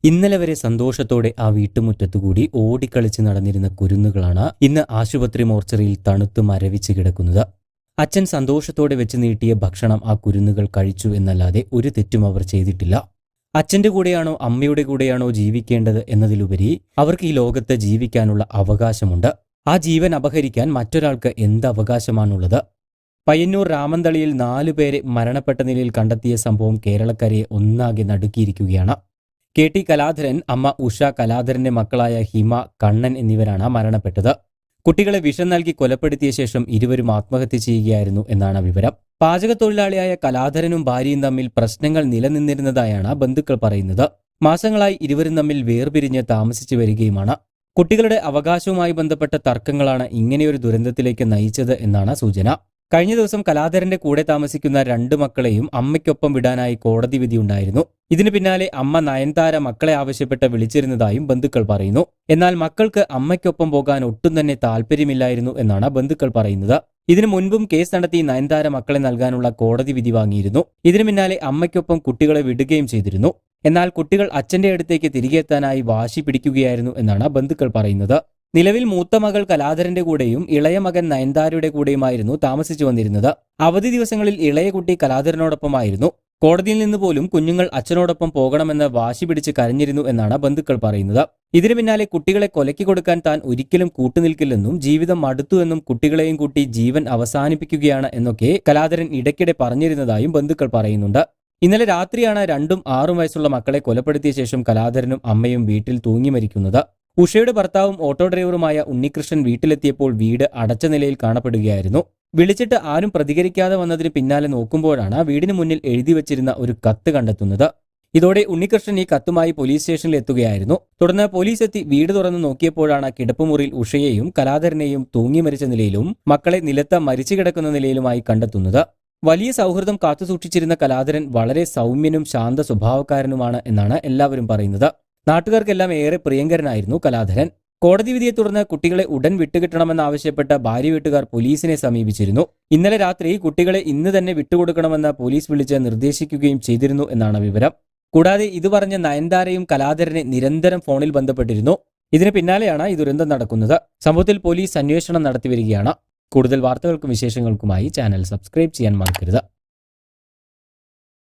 ഇന്നലെ വരെ സന്തോഷത്തോടെ ആ വീട്ടുമുറ്റത്തുകൂടി ഓടിക്കളിച്ച് നടന്നിരുന്ന കുരുന്നുകളാണ് ഇന്ന് ആശുപത്രി മോർച്ചറിയിൽ തണുത്ത് മരവിച്ച് കിടക്കുന്നത്. അച്ഛൻ സന്തോഷത്തോടെ വെച്ച് നീട്ടിയ ഭക്ഷണം ആ കുരുന്നുകൾ കഴിച്ചു എന്നല്ലാതെ ഒരു തെറ്റും അവർ ചെയ്തിട്ടില്ല. അച്ഛന്റെ കൂടെയാണോ അമ്മയുടെ കൂടെയാണോ ജീവിക്കേണ്ടത് എന്നതിലുപരി അവർക്ക് ഈ ലോകത്ത് ജീവിക്കാനുള്ള അവകാശമുണ്ട്. ആ ജീവൻ അപഹരിക്കാൻ മറ്റൊരാൾക്ക് എന്ത് അവകാശമാണുള്ളത്? പയ്യന്നൂർ രാമന്തളിയിൽ 4 പേരെ മരണപ്പെട്ട നിലയിൽ കണ്ടെത്തിയ സംഭവം കേരളക്കരയെ ഒന്നാകെ നടുക്കിയിരിക്കുകയാണ്. KT കലാധരൻ, അമ്മ ഉഷ കലാധരന്റെ മക്കളായ ഹിമ, കണ്ണൻ എന്നിവരാണ് മരണപ്പെട്ടത്. കുട്ടികളെ വിഷം നൽകി കൊലപ്പെടുത്തിയ ശേഷം ഇരുവരും ആത്മഹത്യ ചെയ്യുകയായിരുന്നു എന്നാണ് വിവരം. പാചകത്തൊഴിലാളിയായ കലാധരനും ഭാര്യയും തമ്മിൽ പ്രശ്നങ്ങൾ നിലനിന്നിരുന്നതായാണ് ബന്ധുക്കൾ പറയുന്നത്. മാസങ്ങളായി ഇരുവരും തമ്മിൽ വേർപിരിഞ്ഞ് താമസിച്ചു വരികയുമാണ്. കുട്ടികളുടെ അവകാശവുമായി ബന്ധപ്പെട്ട തർക്കങ്ങളാണ് ഇങ്ങനെയൊരു ദുരന്തത്തിലേക്ക് നയിച്ചത് എന്നാണ് സൂചന. കഴിഞ്ഞ ദിവസം കലാധരന്റെ കൂടെ താമസിക്കുന്ന 2 മക്കളെയും അമ്മയ്ക്കൊപ്പം വിടാനായി കോടതി വിധിയുണ്ടായിരുന്നു. ഇതിനു പിന്നാലെ അമ്മ നയൻതാര മക്കളെ ആവശ്യപ്പെട്ട് വിളിച്ചിരുന്നതായും ബന്ധുക്കൾ പറയുന്നു. എന്നാൽ മക്കൾക്ക് അമ്മയ്ക്കൊപ്പം പോകാൻ ഒട്ടും തന്നെ താല്പര്യമില്ലായിരുന്നു എന്നാണ് ബന്ധുക്കൾ പറയുന്നത്. ഇതിനു മുൻപും കേസ് നടത്തി നയൻതാര മക്കളെ നൽകാനുള്ള കോടതി വിധി വാങ്ങിയിരുന്നു. ഇതിനു പിന്നാലെ അമ്മയ്ക്കൊപ്പം കുട്ടികളെ വിടുകയും ചെയ്തിരുന്നു. എന്നാൽ കുട്ടികൾ അച്ഛന്റെ അടുത്തേക്ക് തിരികെ എത്താനായി വാശി പിടിക്കുകയായിരുന്നു എന്നാണ് ബന്ധുക്കൾ പറയുന്നത്. നിലവിൽ മൂത്ത മകൾ കലാധരന്റെ കൂടെയും ഇളയ മകൻ നയൻതാരയുടെ കൂടെയുമായിരുന്നു താമസിച്ചു വന്നിരുന്നത്. അവധി ദിവസങ്ങളിൽ ഇളയ കുട്ടി കലാധരനോടൊപ്പമായിരുന്നു. കോടതിയിൽ നിന്ന് പോലും കുഞ്ഞുങ്ങൾ അച്ഛനോടൊപ്പം പോകണമെന്ന് വാശി പിടിച്ച് കരഞ്ഞിരുന്നു എന്നാണ് ബന്ധുക്കൾ പറയുന്നത്. ഇതിനു പിന്നാലെ കുട്ടികളെ കൊലയ്ക്ക് കൊടുക്കാൻ താൻ ഒരിക്കലും കൂട്ടുനിൽക്കില്ലെന്നും ജീവിതം മടുത്തുവെന്നും കുട്ടികളെയും കൂട്ടി ജീവൻ അവസാനിപ്പിക്കുകയാണ് എന്നൊക്കെ കലാധരൻ ഇടയ്ക്കിടെ പറഞ്ഞിരുന്നതായും ബന്ധുക്കൾ പറയുന്നുണ്ട്. ഇന്നലെ രാത്രിയാണ് 2ഉം 6ഉം വയസ്സുള്ള മക്കളെ കൊലപ്പെടുത്തിയ ശേഷം കലാധരനും അമ്മയും വീട്ടിൽ തൂങ്ങി മരിക്കുന്നത്. ഉഷയുടെ ഭർത്താവും ഓട്ടോ ഡ്രൈവറുമായ ഉണ്ണികൃഷ്ണൻ വീട്ടിലെത്തിയപ്പോൾ വീട് അടച്ച നിലയിൽ കാണപ്പെടുകയായിരുന്നു. വിളിച്ചിട്ട് ആരും പ്രതികരിക്കാതെ വന്നതിന് പിന്നാലെ നോക്കുമ്പോഴാണ് വീടിന് മുന്നിൽ എഴുതി വച്ചിരുന്ന ഒരു കത്ത് കണ്ടെത്തുന്നത്. ഇതോടെ ഉണ്ണികൃഷ്ണൻ ഈ കത്തുമായി പോലീസ് സ്റ്റേഷനിൽ എത്തുകയായിരുന്നു. തുടർന്ന് പോലീസ് എത്തി വീട് തുറന്ന് നോക്കിയപ്പോഴാണ് കിടപ്പുമുറിയിൽ ഉഷയെയും കലാധരനെയും തൂങ്ങി മരിച്ച നിലയിലും മക്കളെ നിലത്ത് മരിച്ചു കിടക്കുന്ന നിലയിലുമായി കണ്ടെത്തുന്നത്. വലിയ സൗഹൃദം കാത്തുസൂക്ഷിച്ചിരുന്ന കലാധരൻ വളരെ സൗമ്യനും ശാന്ത സ്വഭാവക്കാരനുമാണ് എന്നാണ് എല്ലാവരും പറയുന്നത്. നാട്ടുകാർക്കെല്ലാം ഏറെ പ്രിയങ്കരനായിരുന്നു കലാധരൻ. കോടതി വിധിയെ തുടർന്ന് കുട്ടികളെ ഉടൻ വിട്ടുകിട്ടണമെന്നാവശ്യപ്പെട്ട ഭാര്യ വീട്ടുകാർ പോലീസിനെ സമീപിച്ചിരുന്നു. ഇന്നലെ രാത്രി കുട്ടികളെ ഇന്ന് തന്നെ വിട്ടുകൊടുക്കണമെന്ന് പോലീസ് വിളിച്ച് നിർദ്ദേശിക്കുകയും ചെയ്തിരുന്നു എന്നാണ് വിവരം. കൂടാതെ ഇത് പറഞ്ഞ നയൻതാരയും കലാധരനെ നിരന്തരം ഫോണിൽ ബന്ധപ്പെട്ടിരുന്നു. ഇതിന് പിന്നാലെയാണ് ഈ ദുരന്തം നടക്കുന്നത്. സംഭവത്തിൽ പോലീസ് അന്വേഷണം നടത്തിവരികയാണ്. കൂടുതൽ വാർത്തകൾക്കും വിശേഷങ്ങൾക്കുമായി ചാനൽ സബ്സ്ക്രൈബ് ചെയ്യാൻ മറക്കരുത്.